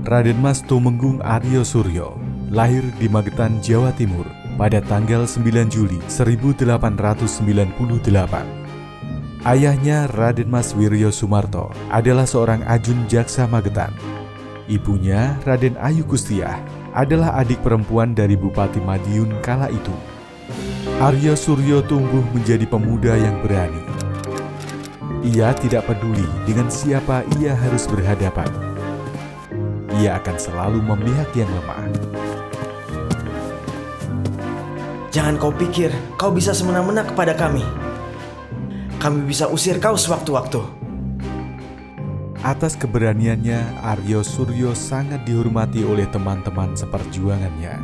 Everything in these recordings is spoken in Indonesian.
Raden Mas Tumenggung Aryo Suryo lahir di Magetan, Jawa Timur pada tanggal 9 Juli 1898. Ayahnya Raden Mas Wiryo Sumarto adalah seorang ajun jaksa Magetan. Ibunya Raden Ayu Kustiah adalah adik perempuan dari Bupati Madiun kala itu. Aryo Suryo tumbuh menjadi pemuda yang berani. Ia tidak peduli dengan siapa ia harus berhadapan. Ia akan selalu memihak yang lemah. Jangan kau pikir kau bisa semena-mena kepada kami. Kami bisa usir kau sewaktu-waktu. Atas keberaniannya, Aryo Suryo sangat dihormati oleh teman-teman seperjuangannya.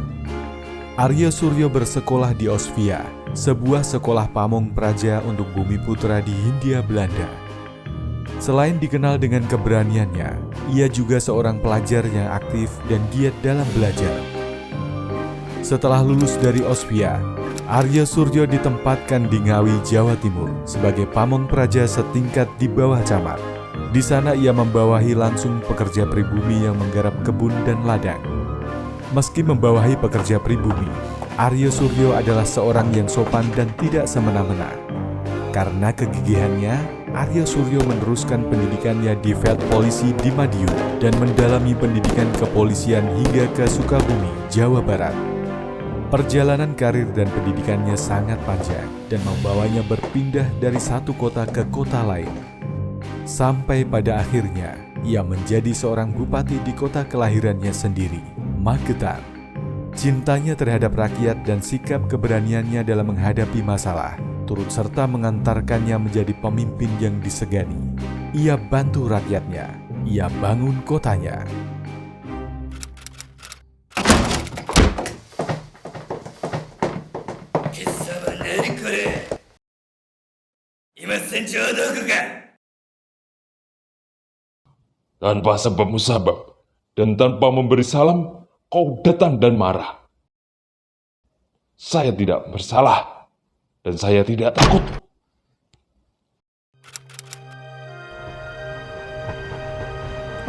Aryo Suryo bersekolah di Osvia, sebuah sekolah pamong praja untuk bumi putra di Hindia Belanda. Selain dikenal dengan keberaniannya, ia juga seorang pelajar yang aktif dan giat dalam belajar. Setelah lulus dari Osvia, Aryo Suryo ditempatkan di Ngawi, Jawa Timur sebagai pamong praja setingkat di bawah camat. Di sana ia membawahi langsung pekerja pribumi yang menggarap kebun dan ladang. Meski membawahi pekerja pribumi, Aryo Suryo adalah seorang yang sopan dan tidak semena-mena. Karena kegigihannya, Aryo Suryo meneruskan pendidikannya di Veld Polisi di Madiun dan mendalami pendidikan kepolisian hingga ke Sukabumi, Jawa Barat. Perjalanan karir dan pendidikannya sangat panjang dan membawanya berpindah dari satu kota ke kota lain. Sampai pada akhirnya, ia menjadi seorang bupati di kota kelahirannya sendiri, Magetan. Cintanya terhadap rakyat dan sikap keberaniannya dalam menghadapi masalah turut serta mengantarkannya menjadi pemimpin yang disegani. Ia bantu rakyatnya, ia bangun kotanya. Tanpa sebab musabab dan tanpa memberi salam, kau datang dan marah. Saya tidak bersalah. Dan saya tidak takut.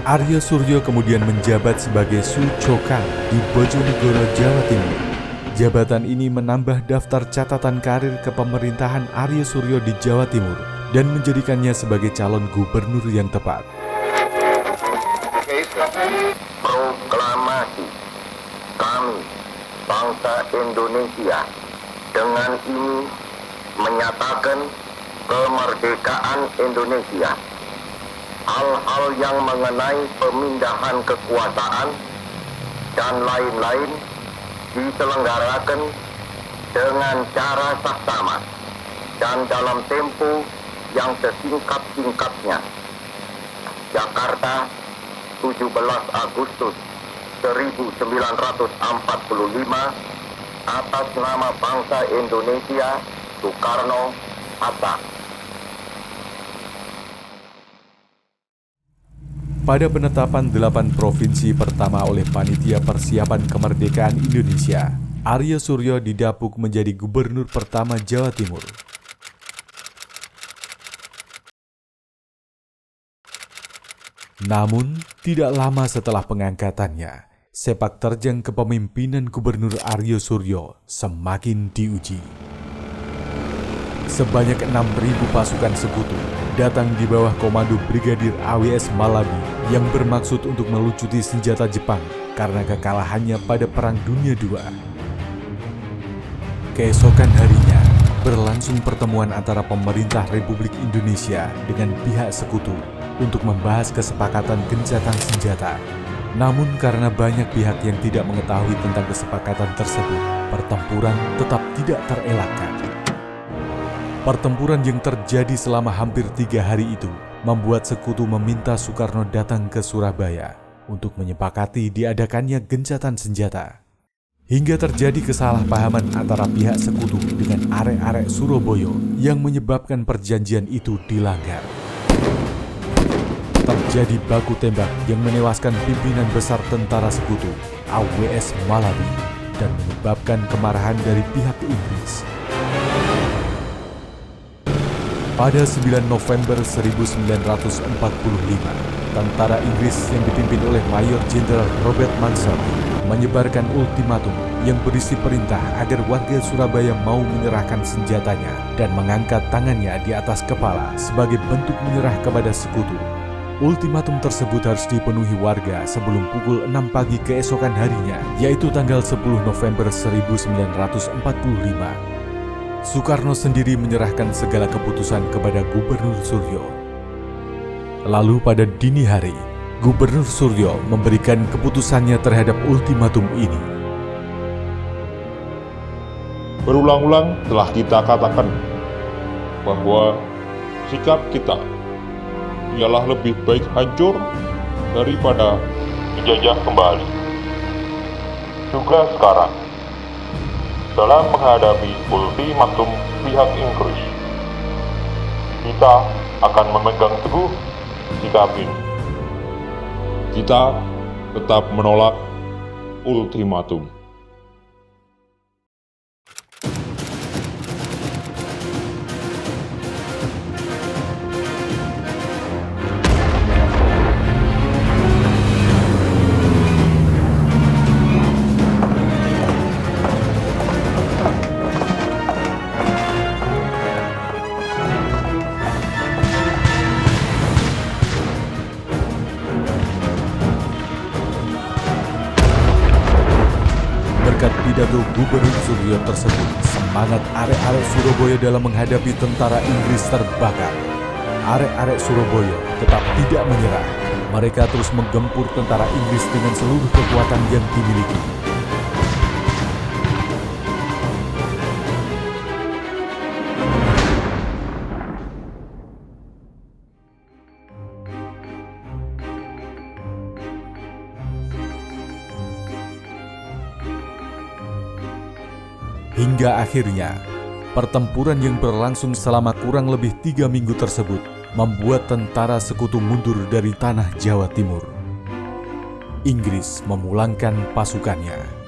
Aryo Suryo kemudian menjabat sebagai Sucokang di Bojonegoro, Jawa Timur. Jabatan ini menambah daftar catatan karir kepemerintahan Aryo Suryo di Jawa Timur dan menjadikannya sebagai calon gubernur yang tepat. Proklamasi kami, bangsa Indonesia, dengan ini menyatakan kemerdekaan Indonesia. Hal-hal yang mengenai pemindahan kekuasaan dan lain-lain diselenggarakan dengan cara saksama dan dalam tempo yang sesingkat-singkatnya. Jakarta, 17 Agustus 1945, atas nama bangsa Indonesia, Soekarno-Hatta. Pada penetapan 8 provinsi pertama oleh Panitia Persiapan Kemerdekaan Indonesia, Aryo Suryo didapuk menjadi gubernur pertama Jawa Timur. Namun, tidak lama setelah pengangkatannya, sepak terjang kepemimpinan Gubernur Aryo Suryo semakin diuji. Sebanyak 6.000 pasukan sekutu datang di bawah komando Brigadir AWS Malabi yang bermaksud untuk melucuti senjata Jepang karena kekalahannya pada Perang Dunia II. Keesokan harinya, berlangsung pertemuan antara pemerintah Republik Indonesia dengan pihak sekutu untuk membahas kesepakatan gencatan senjata. Namun karena banyak pihak yang tidak mengetahui tentang kesepakatan tersebut, pertempuran tetap tidak terelakkan. Pertempuran yang terjadi selama hampir 3 hari itu membuat sekutu meminta Soekarno datang ke Surabaya untuk menyepakati diadakannya gencatan senjata. Hingga terjadi kesalahpahaman antara pihak sekutu dengan arek-arek Surabaya yang menyebabkan perjanjian itu dilanggar. Terjadi baku tembak yang menewaskan pimpinan besar tentara sekutu, AWS Malabi, dan menyebabkan kemarahan dari pihak Inggris. Pada 9 November 1945, tentara Inggris yang dipimpin oleh Mayor Jenderal Robert Mansell menyebarkan ultimatum yang berisi perintah agar warga Surabaya mau menyerahkan senjatanya dan mengangkat tangannya di atas kepala sebagai bentuk menyerah kepada sekutu. Ultimatum tersebut harus dipenuhi warga sebelum pukul 6 pagi keesokan harinya, yaitu tanggal 10 November 1945. Soekarno sendiri menyerahkan segala keputusan kepada Gubernur Suryo. Lalu pada dini hari, Gubernur Suryo memberikan keputusannya terhadap ultimatum ini. Berulang-ulang telah kita katakan bahwa sikap kita ialah lebih baik hancur daripada dijajah kembali. Juga sekarang, dalam menghadapi ultimatum pihak Inggris, kita akan memegang teguh sikap ini. Kita tetap menolak ultimatum. Berkat pidato Gubernur Suryo tersebut, semangat arek-arek Surabaya dalam menghadapi tentara Inggris terbakar. Arek-arek Surabaya tetap tidak menyerah. Mereka terus menggempur tentara Inggris dengan seluruh kekuatan yang dimiliki. Hingga akhirnya, pertempuran yang berlangsung selama kurang lebih 3 minggu tersebut membuat tentara sekutu mundur dari tanah Jawa Timur. Inggris memulangkan pasukannya.